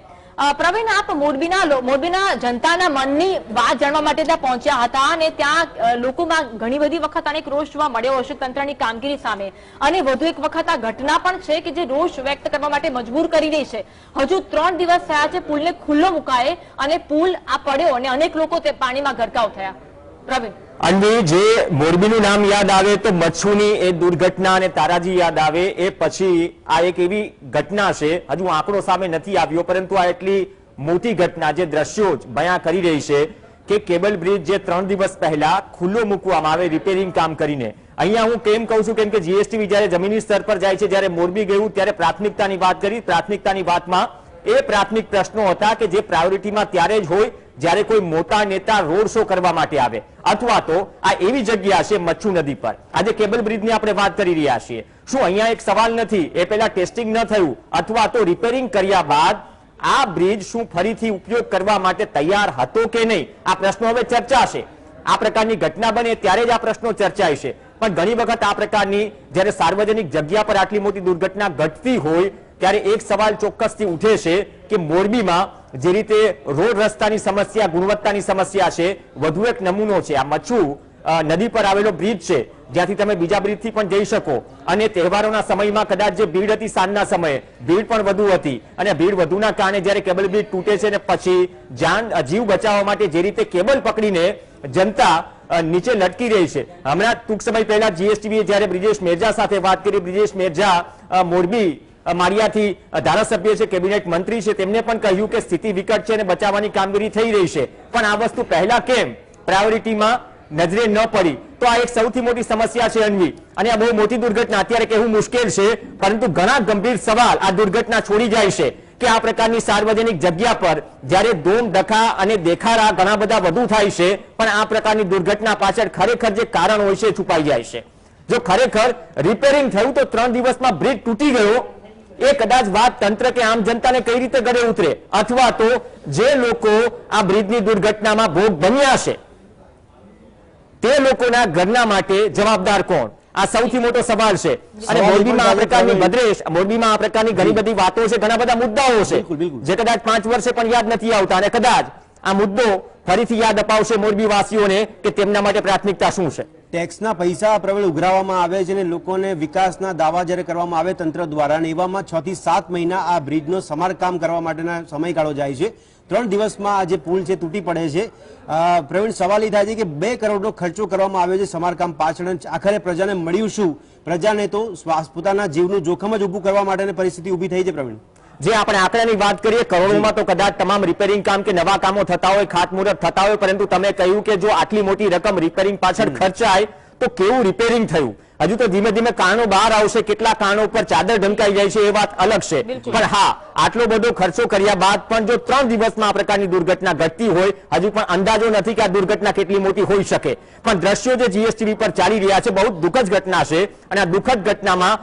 પ્રવીણ, આપ મોરબીના જનતાના મનની વાત જાણવા માટે ત્યાં પહોંચ્યા હતા અને ત્યાં લોકોમાં ઘણી બધી વખત અનેક રોષ જોવા મળ્યો હશે તંત્રની કામગીરી સામે અને વધુ એક વખત આ ઘટના પણ છે કે જે રોષ વ્યક્ત કરવા માટે મજબૂર કરી રહી છે. હજુ 3 દિવસ થયા છે પુલને ખુલ્લો મુકાય અને પુલ આ પડ્યો અને અનેક લોકો તે પાણીમાં ગરકાવ થયા. પ્રવીણ, અન્વી, જે મોરબીનું નામ યાદ આવે તો મચ્છુની એ દુર્ઘટના અને તારાજી યાદ આવે, એ પછી આ એક એવી ઘટના છે, હજુ આંકડો સામે નથી આવ્યો, પરંતુ આ એટલી મોટી ઘટના જે દ્રશ્યો બયાન કરી રહી છે કે કેબલ બ્રિજ જે 3 દિવસ પહેલા ખુલ્લો મૂકવામાં આવે રિપેરિંગ કામ કરીને, અહીંયા હું કેમ કહું છું, કેમ કે જીએસટીવી જ્યારે જમીની સ્તર પર જાય છે, જ્યારે મોરબી ગયું ત્યારે પ્રાથમિકતાની વાત કરી. પ્રાથમિકતાની વાતમાં એ પ્રાથમિક પ્રશ્નો હતા કે જે પ્રાયોરિટીમાં ત્યારે જ હોય જ્યારે કોઈ મોટા નેતા રોડ શો કરવા માટે આવે, અથવા તો આ એવી જગ્યા છે મચ્છુ નદી પર. આજે કેબલ બ્રિજની આપણે વાત કરી રહ્યા છીએ. શું અહીંયા એક સવાલ નથી, એ પહેલા ટેસ્ટિંગ ન થયું અથવા તો રિપેરિંગ કર્યા બાદ આ બ્રિજ શું ફરીથી ઉપયોગ કરવા માટે તૈયાર હતો કે નહીં? આ પ્રશ્નો હવે ચર્ચાશે. આ પ્રકારની ઘટના બને ત્યારે જ આ પ્રશ્નો ચર્ચાય છે. પણ ઘણી વખત આ પ્રકારની જ્યારે સાર્વજનિક જગ્યા પર આટલી મોટી દુર્ઘટના ઘટતી હોય ત્યારે એક સવાલ ચોક્કસથી ઉઠે છે કે મોરબીમાં જે રીતે રોડ રસ્તાની સમસ્યા, ગુણવત્તાની સમસ્યા છે, વધુ એક નમૂનો છે આ મચ્છુ નદી પર આવેલો બ્રિજ છે, જ્યાંથી તમે બીજા બ્રિજથી પણ જઈ શકો. અને તહેવારોના સમયમાં કદાચ જે ભીડ હતી સાંજના સમયે, ભીડ પણ વધુ હતી, અને ભીડ વધુના કારણે જ્યારે કેબલ બ્રિજ તૂટે છે ને પછી જીવ બચાવવા માટે જે રીતે કેબલ પકડીને જનતા નીચે લટકી રહી છે. હમણાં ટૂંક સમય પહેલા જીએસટીવીએ જ્યારે બ્રિજેશ મેરજા સાથે વાત કરી, બ્રિજેશ મેરજા મોરબી માળિયાથી ધારાસભ્ય છે, કેબિનેટ મંત્રી છે, તેમને પણ કહ્યું કે સ્થિતિ વિકટ છે અને બચાવવાની કામગીરી થઈ રહી છે, પણ આ વસ્તુ પહેલા કેમ પ્રાયોરિટીમાં નજરે ન પડી? તો આ એક સૌથી મોટી સમસ્યા છે અન્વી, અને આ બહુ મોટી દુર્ઘટના અત્યારે કહેવું મુશ્કેલ છે, પરંતુ ઘણા ગંભીર સવાલ આ દુર્ઘટના છોડી જાય છે કે આ પ્રકારની સાર્વજનિક જગ્યા પર જ્યારે ધૂમ ધખા અને દેખાડા ઘણા બધા વધુ થાય છે, પણ આ પ્રકારની દુર્ઘટના પાછળ ખરેખર જે કારણ હોય છે છુપાઈ જાય છે. જો ખરેખર રિપેરિંગ થયું તો 3 દિવસમાં બ્રિજ તૂટી ગયો, એ કદાચ વાત તંત્ર કે આમ જનતાને કઈ રીતે ગળે ઉતરે, અથવા તો જે લોકો આ બ્રિજની દુર્ઘટનામાં ભોગ બન્યા છે તે લોકોના ઘરના માટે જવાબદાર કોણ? આ સૌથી મોટો સવાલ છે. અને મોરબીમાં આ પ્રકારની ભદ્રેશ, મોરબીમાં આ પ્રકારની ઘણી બધી વાતો છે, ઘણા બધા મુદ્દાઓ છે જે કદાચ 5 વર્ષે પણ યાદ નથી આવતા, અને કદાચ આ મુદ્દો ફરીથી યાદ અપાવશે મોરબી વાસીઓને કે તેમના માટે પ્રાથમિકતા શું છે. ટેક્સના પૈસા પ્રબળ ઉઘરાવવામાં આવે છે અને લોકોને વિકાસના દાવા જ્યારે કરવામાં આવે તંત્ર દ્વારા, અને એવામાં 6 થી 7 મહિના આ બ્રિજનો સમારકામ કરવા માટેના સમયગાળો જાય છે. 3 દિવસમાં આ જે પુલ છે તૂટી પડે છે. પ્રવીણ, સવાલ એ થાય છે કે 2 કરોડનો ખર્ચો કરવામાં આવ્યો છે સમારકામ પાછળ, આખરે પ્રજાને મળ્યું શું? પ્રજાને તો પોતાના જીવનું જોખમ જ ઊભું કરવા માટેની પરિસ્થિતિ ઊભી થઈ છે. પ્રવીણ, જે આપણે આંકડાની વાત કરીએ કરોડોમાં તો કદાચ તમામ રિપેરિંગ કામ કે નવા કામો થતા હોય, ખાતમુહૂર્ત થતા હોય, પરંતુ તમે કહ્યું કે જો આટલી મોટી રકમ રિપેરિંગ પાછળ ખર્ચાય તો કેવું રિપેરિંગ થયું? હજુ તો ધીમે ધીમે કારણો બહાર આવશે, કેટલા કારણો પર ચાદર ઢંકાઈ જાય છે એ વાત અલગ છે. પણ હા, આટલો બધો ખર્ચો કર્યા બાદ પણ જો 3 દિવસમાં આ પ્રકારની દુર્ઘટના ઘટતી હોય, હજુ પણ અંદાજો નથી કે આ દુર્ઘટના કેટલી મોટી હોઈ શકે. પણ દ્રશ્યો જે જીએસટીવી પર ચાલી રહ્યા છે બહુ દુઃખદ ઘટના છે, અને આ દુઃખદ ઘટનામાં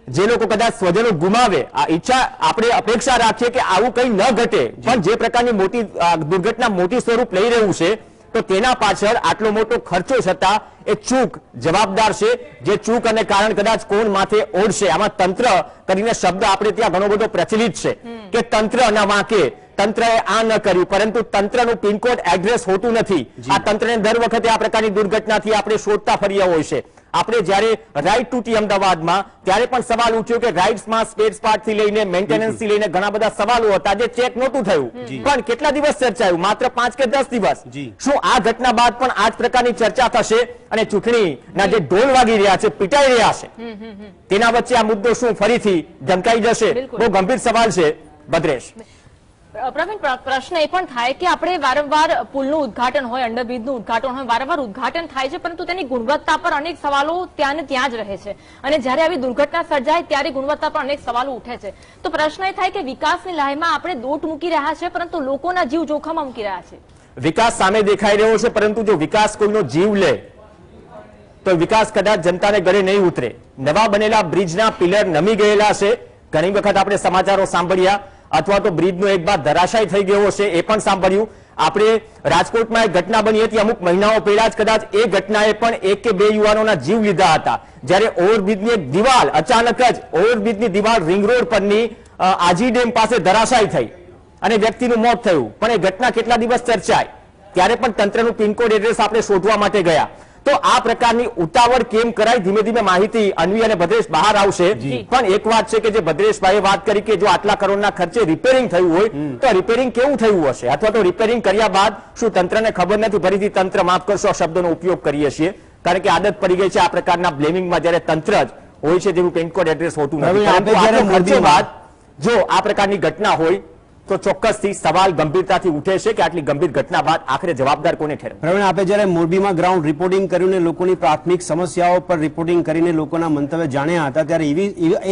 જે લોકો કદાચ સ્વજનો ગુમાવે, આ ઈચ્છા આપણે અપેક્ષા રાખીએ કે આવું કંઈ ન ઘટે, પણ જે પ્રકારની મોટી દુર્ઘટના મોટી સ્વરૂપ લઈ રહ્યું છે તો તેના પાછળ આટલો મોટો ખર્ચો છતાં એ ચૂક જવાબદાર છે. જે ચૂક અને કારણ કદાચ કોણ માથે ઓઢશે? આમાં તંત્ર કરીને શબ્દ આપણે ત્યાં ઘણો બધો પ્રચલિત છે કે તંત્ર ના વાંકે, તંત્રએ આ ન કર્યું, પરંતુ તંત્રનું પિનકોડ એડ્રેસ હોતું નથી. આ તંત્રને દર વખતે આ પ્રકારની દુર્ઘટનાથી આપણે શોધતા ફર્યા હોય છે. આપણે જ્યારે રાઇડ તૂટી અમદાવાદમાં ત્યારે પણ સવાલ ઉઠ્યો કે રાઇડ્સમાં સ્પેર પાર્ટ થી લઈને મેન્ટેનન્સ થી લઈને ઘણા બધા સવાલો હતા જે ચેક નહોતું થયું, પણ કેટલા દિવસ ચર્ચાયું? માત્ર 5 કે 10 દિવસ. શું આ ઘટના બાદ પણ આ જ પ્રકારની ચર્ચા થશે? અને ચૂંટણીના જે ઢોલ વાગી રહ્યા છે, પીટાઈ રહ્યા છે, તેના વચ્ચે આ મુદ્દો શું ફરીથી ઢંકાઈ જશે? બહુ ગંભીર સવાલ છે ભદ્રેશ. પ્રવીણ, પ્રશ્ન એ પણ થાય કે આપણે વારંવાર પુલનું ઉદ્ઘાટન હોય, અંડરબ્રિજનું ઉદ્ઘાટન હોય, વારંવાર ઉદ્ઘાટન થાય છે, પરંતુ તેની ગુણવત્તા પર અનેક સવાલો ત્યાં ને ત્યાં જ રહે છે, અને જ્યારે આવી દુર્ઘટના સર્જાય ત્યારે ગુણવત્તા પર અનેક સવાલો ઉઠે છે. તો પ્રશ્ન એ થાય કે વિકાસની લાહીમાં આપણે દોટ મૂકી રહ્યા છે, પરંતુ લોકોના જીવ જોખમમાં મૂકી રહ્યા છે. વિકાસ સામે દેખાઈ રહ્યો છે, પરંતુ જો વિકાસ કોઈનો જીવ લે તો વિકાસ કદાચ જનતાને ગળે નહીં ઉતરે. નવા બનેલા બ્રિજના પિલર નમી ગયેલા છે, ઘણી વખત આપણે સમાચારો સાંભળ્યા, અથવા તો બ્રિજનો એક ભાગ ધરાશાય થઈ ગયો છે એ પણ સાંભળ્યું. આપણે રાજકોટમાં એક ઘટના બની હતી અમુક મહિનાઓ પહેલા જ, કદાચ એ ઘટનાએ પણ 1 કે 2 યુવાનોના જીવ લીધા હતા, જ્યારે ઓવરબ્રિજની એક દિવાલ અચાનક જ ઓવરબ્રિજની દિવાલ રિંગ રોડ પરની આજી ડેમ પાસે ધરાશાય થઈ અને વ્યક્તિનું મોત થયું. પણ એ ઘટના કેટલા દિવસ ચર્ચાય, ત્યારે પણ તંત્રનું પિનકોડ એડ્રેસ આપણે શોધવા માટે ગયા. તો આ પ્રકારની ઉતાવળ કેમ કરાય? ધીમે ધીમે માહિતી અન્વી અને ભદ્રેશ બહાર આવશે. પણ એક વાત છે કે જે ભદ્રેશભાઈએ વાત કરી કે જો આટલા કરોડના ખર્ચે રિપેરિંગ થયું હોય તો રિપેરિંગ કેવું થયું હશે? અથવા તો રિપેરિંગ કર્યા બાદ શું તંત્રને ખબર નથી? ફરીથી તંત્ર, માફ કરશો શબ્દનો ઉપયોગ કરીએ છીએ, કારણ કે આદત પડી ગઈ છે આ પ્રકારના બ્લેમિંગમાં, જ્યારે તંત્ર જ હોય છે જેનું પિનકોડ એડ્રેસ હોતું નથી. ખર્ચો બાદ જો આ પ્રકારની ઘટના હોય તો ચોક્કસથી સવાલ ગંભીરતાથી ઉઠે છે કે આટલી ગંભીર ઘટના બાદ આખરે જવાબદાર કોને ઠેરવે? પ્રવીણ, આપે જ્યારે મોરબીમાં ગ્રાઉન્ડ રિપોર્ટિંગ કર્યું ને લોકોની પ્રાથમિક સમસ્યાઓ પર રિપોર્ટિંગ કરીને લોકોના મંતવ્ય જાણ્યા હતા, ત્યારે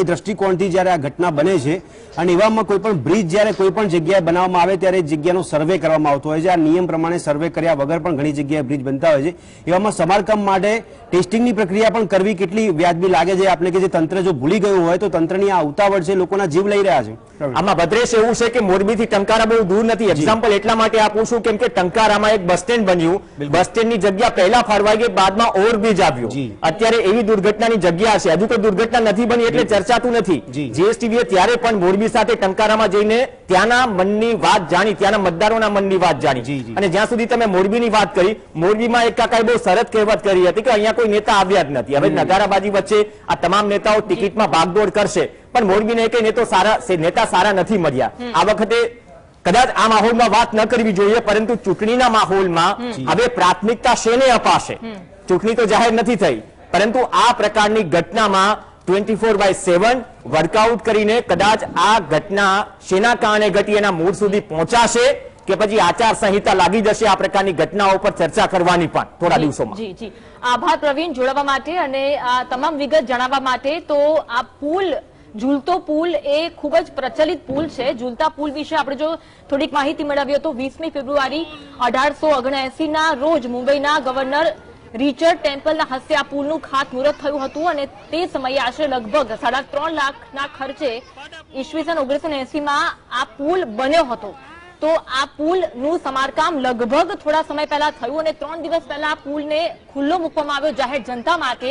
એ દ્રષ્ટિકોણથી જ્યારે આ ઘટના બને છે અને એવામાં કોઈ પણ બ્રિજ જ્યારે કોઈ પણ જગ્યાએ બનાવવામાં આવે ત્યારે એ જગ્યાનો સર્વે કરવામાં આવતો હોય છે. આ નિયમ પ્રમાણે સર્વે કર્યા વગર પણ ઘણી જગ્યાએ બ્રિજ બનતા હોય છે. એવામાં સમારકામ માટે ટેસ્ટિંગની પ્રક્રિયા પણ કરવી કેટલી વ્યાજબી લાગે છે આપણે, કે જે તંત્ર જો ભૂલી ગયું હોય તો તંત્રની આ ઉતાવળ છે લોકોના જીવ લઈ રહ્યા છે. આમાં ભદ્રેશ એવું છે કે મોરબીથી ટંકારા બહુ દૂર નથી. એક્ઝામ્પલ એટલા માટે આપું છું કેમ કે ટંકારામાં એક બસ સ્ટેન્ડ બન્યું, બસ સ્ટેન્ડની જગ્યા પહેલા ફાળવાઈ ગઈ, બાદમાં ઓવરબ્રિજ આવ્યો. અત્યારે એવી દુર્ઘટનાની જગ્યા છે, હજુ તો દુર્ઘટના નથી બની એટલે ચર્ચાતું નથી. જીએસટીવીએ ત્યારે પણ મોરબી સાથે ટંકારામાં જઈને ત્યાંના મનની વાત જાણી, ત્યાંના મતદારોના મનની વાત જાણી. અને જ્યાં સુધી તમે મોરબીની વાત કરી, મોરબીમાં એક કાકાએ બહુ સરસ કહેવત કરી હતી કે અહીંયા કોઈ નેતા આવ્યા જ નથી. હવે નગારાબાજી વચ્ચે આ તમામ નેતાઓ ટિકિટમાં ભાગદોડ કરશે, પણ મોરબીને એક નેતા સારા નથી મળ્યા. આ વખતે કદાચ આ માહોલમાં વાત ન કરવી જોઈએ, પરંતુ ચૂંટણીના માહોલમાં હવે પ્રાથમિકતા શેને અપાશે? ચૂંટણી તો જાહેર નથી થઈ, પરંતુ આ પ્રકારની ઘટનામાં 24/7 વર્કઆઉટ કરીને કદાચ આ ઘટના શેના કારણે ઘટી એના મૂળ સુધી પહોંચાશે કે પછી આચાર સંહિતા લાગી જશે આ પ્રકારની ઘટનાઓ પર ચર્ચા કરવાની પણ થોડા દિવસોમાં. જી જી, આભાર પ્રવીણ જોડાવા માટે અને આ તમામ વિગત જણાવવા માટે. તો આ પુલ, ઝૂલતો પુલ એ ખૂબ જ પ્રચલિત પુલ છે. ઝૂલતા પુલ વિશે આપણે જો થોડીક માહિતી મેળવીએ તો 20મી ફેબ્રુઆરી 1879 ના રોજ મુંબઈના ગવર્નર રિચર્ડ ટેમ્પલના હસ્તે આ પુલનું ખાતમુહૂર્ત થયું હતું અને તે સમયે આશરે લગભગ 3.5 લાખના ખર્ચે ઈસવીસન 1980માં આ પુલ બન્યો હતો. તો આ પુલનું સમારકામ લગભગ થોડા સમય પહેલા થયું અને 3 દિવસ પહેલા આ પુલને ખુલ્લો મૂકવામાં આવ્યો જાહેર જનતા માટે.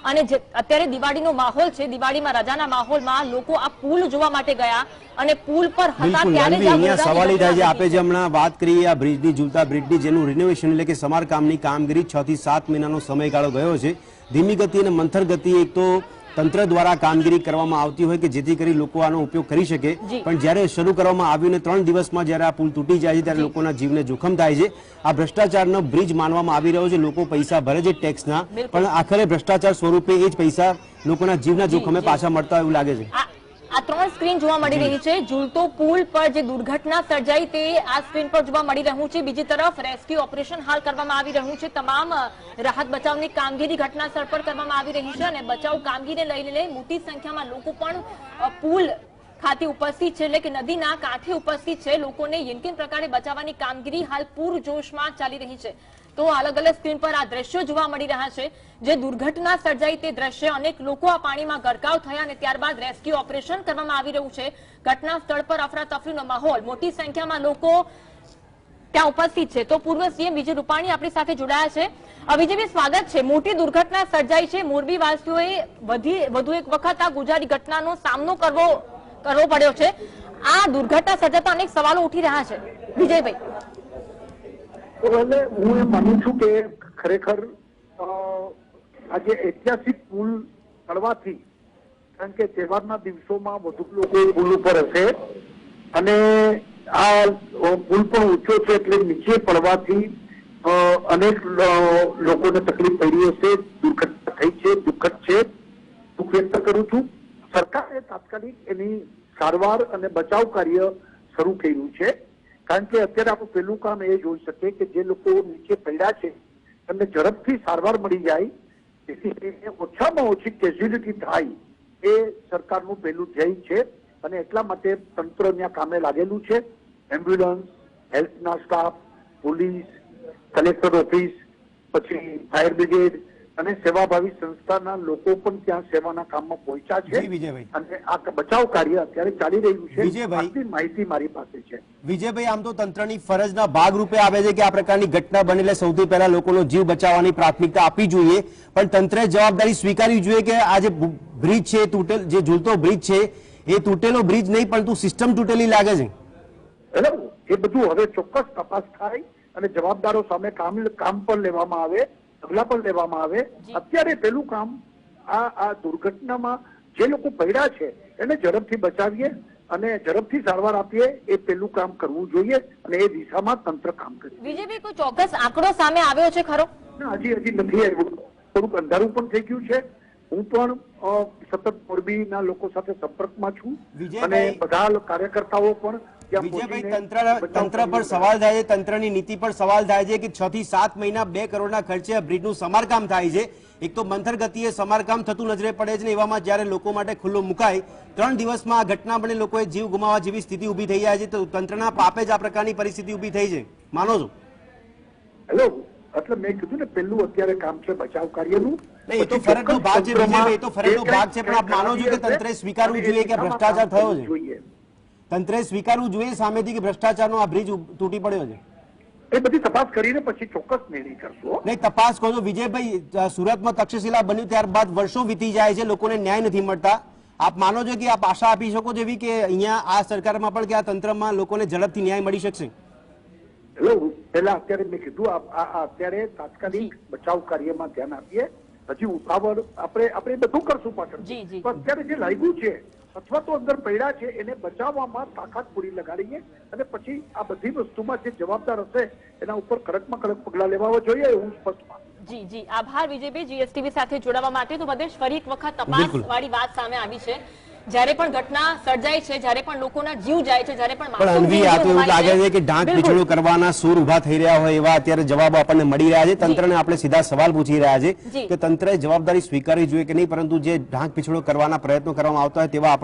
અને અત્યારે દિવાળીનો માહોલ છે, દિવાળીમાં રજાના માહોલમાં લોકો આ પુલ જોવા માટે ગયા અને પુલ પર હતા ત્યારે જ અહીંયા સવાલ એ થાય છે, આપે જે હમણાં વાત કરી આ બ્રિજની, ઝૂલતા બ્રિજની, જેનું રિનોવેશન એટલે કે સમારકામની કામગીરી 6 થી 7 મહિનાનો સમયગાળો ગયો છે. ધીમી ગતિ અને મંથર ગતિ એક તો તંત્ર દ્વારા કામગીરી કરવામાં આવતી હોય કે જેથી કરી લોકો આનો ઉપયોગ કરી શકે, પણ જ્યારે શરૂ કરવામાં આવ્યું ને 3 દિવસમાં જ્યારે આ પુલ તૂટી જાય છે ત્યારે લોકોના જીવને જોખમ થાય છે. આ ભ્રષ્ટાચારનો બ્રિજ માનવામાં આવી રહ્યો છે. લોકો પૈસા ભરે છે ટેક્સના, પણ આખરે ભ્રષ્ટાચાર સ્વરૂપે એ જ પૈસા લોકોના જીવના જોખમે પાછા મળતા એવું લાગે છે. આ 3 સ્ક્રીન જોવા મળી રહી છે. ઝૂલતો પુલ પર જે દુર્ઘટના સર્જાઈ તે આ સ્ક્રીન પર જોવા મળી રહ્યું છે. બીજી તરફ રેસ્ક્યુ ઓપરેશન હાલ કરવામાં આવી રહ્યું છે. તમામ રાહત બચાવની કામગીરી ઘટના સ્થળ પર કરવામાં આવી રહી છે અને બચાવ કામગીરીને લઈને મોટી સંખ્યામાં લોકો પણ પુલ ખાતે ઉપસ્થિત છે, એટલે કે નદીના કાંઠે ઉપસ્થિત છે. લોકોને યંત્રિત પ્રકારે બચાવવાની કામગીરી હાલ પૂરજોશમાં ચાલી રહી છે. તો અલગ અલગ સ્ક્રીન પર આ દ્રશ્યો જોવા મળી રહ્યા છે. જે દુર્ઘટના સર્જાઈ તે દ્રશ્ય, અનેક લોકો આ પાણીમાં ગરકાવ થયા અને ત્યારબાદ રેસ્ક્યુ ઓપરેશન કરવામાં આવી રહ્યું છે. ઘટના સ્થળ પર અફરાતફરીનો માહોલ, મોટી સંખ્યામાં લોકો ત્યાં ઉપસ્થિત છે. તો પૂર્વ સીએમ વિજય રૂપાણી આપણી સાથે જોડાયા છે. વિજયભાઈ, સ્વાગત છે. મોટી દુર્ઘટના સર્જાઈ છે. મોરબી વાસીઓએ વધુ એક વખત આ ગુજારી ઘટનાનો સામનો કરવો પડ્યો છે. આ દુર્ઘટના સર્જાતા અનેક સવાલો ઉઠી રહ્યા છે. વિજયભાઈ, હું એમ માનું છું કે ખરેખર આજે ઐતિહાસિક પુલ પડવાથી, કારણ કે તહેવારના દિવસોમાં વધુ લોકો પુલ ઉપર હશે અને આ પુલ પણ ઊંચો છે એટલે નીચે પડવાથી અનેક લોકોને તકલીફ પડી હશે. દુર્ઘટના થઈ છે, દુઃખદ છે, દુઃખ વ્યક્ત કરું છું. સરકારે તાત્કાલિક એની સારવાર અને બચાવ કાર્ય શરૂ કર્યું છે, કારણ કે અત્યારે આપણું પહેલું કામ એ જોઈ શકીએ કે જે લોકો નીચે પડ્યા છે એમને ઝડપથી સારવાર મળી જાય, જેથી કરીને ઓછામાં ઓછી કેઝ્યુલિટી થાય, એ સરકારનું પહેલું ધ્યેય છે. અને એટલા માટે તંત્ર ત્યાં કામે લાગેલું છે. એમ્બ્યુલન્સ, હેલ્થના સ્ટાફ, પોલીસ, કલેક્ટર ઓફિસ, પછી ફાયર બ્રિગેડ અને સેવાભાવી સંસ્થાના લોકો પણ ત્યાં સેવાના કામમાં પહોંચ્યા છે અને આ બચાવ કાર્ય અત્યારે ચાલી રહ્યું છે. આટલી માહિતી મારી પાસે છે. વિજયભાઈ, આમ તો તંત્રની ફરજના ભાગરૂપે આવે છે કે આ પ્રકારની ઘટના બને એટલે સૌથી પહેલા લોકોનો જીવ બચાવવાની પ્રાથમિકતા આપવી જોઈએ, પણ તંત્રે જવાબદારી સ્વીકારવી જોઈએ કે આ જે બ્રિજ છે, જે ઝૂલતો બ્રિજ છે એ તૂટેલો બ્રિજ નહીં પરંતુ સિસ્ટમ તૂટેલી લાગે છે. એ બધું હવે ચોક્કસ તપાસ થાય અને જવાબદારો સામે કામ પર લેવામાં આવે, પગલા પણ લેવામાં આવે. અત્યારે પેલું કામ આ દુર્ઘટનામાં જે લોકો પડ્યા છે એને ઝડપથી બચાવીએ અને ઝડપથી સારવાર આપીએ, એ પેલું કામ કરવું જોઈએ અને એ દિશામાં તંત્ર કામ કરે. વિજયભાઈ, કોઈ ચોક્કસ આંકડો સામે આવ્યો છે ખરો? હજી નથી આવ્યું. થોડુંક અંધારું પણ થઈ ગયું છે હું પણ સતત મોરબીના લોકો સાથે સંપર્કમાં છું વિજયભાઈ- અને બધા કાર્યકર્તાઓ પણ ત્યાં વિજયભાઈ, પહોંચીને તંત્ર પર સવાલ થાય છે, તંત્રની નીતિ પર સવાલ થાય છે કે 6 થી 7 મહિના 2 કરોડના ખર્ચે આ બ્રિજનું સમારકામ થાય છે. એક તો મંથર ગતિએ સમારકામ થતું નજરે પડે છે ને એવામાં જ્યારે લોકો માટે ખુલ્લો મુકાય 3 દિવસમાં આ ઘટના બને લોકોએ જીવ ગુમાવવા જેવી સ્થિતિ ઊભી થઈ જાય છે. તો તંત્રના પાપે જ આ પ્રકારની પરિસ્થિતિ ઊભી થઈ છે, માનો છો? હેલો, એટલે મેં કીધું ને પહેલું અત્યારે કામ છે બચાવ કાર્યનું. નહીં, એ તો ફરજનો ભાગ છે વિજયભાઈ, એ તો ફરજનો ભાગ છે, પણ આપ માનો છો કે તંત્રે સ્વીકારવું જોઈએ કે ભ્રષ્ટાચાર થયો છે? જોઈએ તંત્રે સ્વીકારવું જોઈએ સામેથી કે ભ્રષ્ટાચારનો આ બ્રિજ તૂટી પડ્યો છે? એ બધી તપાસ કરીને પછી ચોક્કસ નિર્ણય કરશો. નહીં, તપાસ કહો છો વિજયભાઈ. સુરતમાં તક્ષશિલા બન્યું ત્યારબાદ વર્ષો વીતી જાય છે, લોકોને ન્યાય નથી મળતા. આપ માનો છો કે આપ આશા આપી શકો છો એવી કે અહીંયા આ સરકારમાં પણ કે આ તંત્રમાં લોકોને ઝડપથી ન્યાય મળી શકશે? હેલો, પહેલા અત્યારે મેં કીધું અત્યારે તાત્કાલિક બચાવ કાર્યમાં ધ્યાન આપીએ. હજી ઉતાવળ આપણે બધું કરશું પાછળ. જી, જી. પણ અત્યારે જે લાગ્યું છે અથવા તો અંદર પડ્યા છે એને બચાવવામાં તાકાત પૂરી લગાડીએ અને પછી આ બધી વસ્તુમાં જે જવાબદાર હશે એના ઉપર કડકમાં કડક પગલા લેવા જોઈએ. હું સ્પષ્ટ માનું. જી જી, આભાર વિજયભાઈ જીએસટીવી સાથે જોડાવા માટે. તો મધેશ, ફરી એક વખત તપાસ બિલકુલ. વાળી વાત સામે આવી છે. જ્યારે પણ ઘટના સર્જાય છે, જ્યારે પણ લોકોના જીવ જાય છે, જ્યારે પણ પણ માસૂમ અન્વી, જીવ આ તો એવું ગુમાય લાગે છે કે ઢાંક બિલકુલ. પીછળો કરવાના સૂર ઉભા થઈ રહ્યા હોય એવા અત્યારે જવાબો આપણને મળી રહ્યા છે. તંત્રને આપણે સીધા સવાલ પૂછી રહ્યા છે જી. કે તંત્રએ જવાબદારી સ્વીકારવી જોઈએ કે નહીં, પરંતુ જે ઢાંક પીછળો કરવાના પ્રયત્નો કરવામાં આવતા હોય તેવા આપણને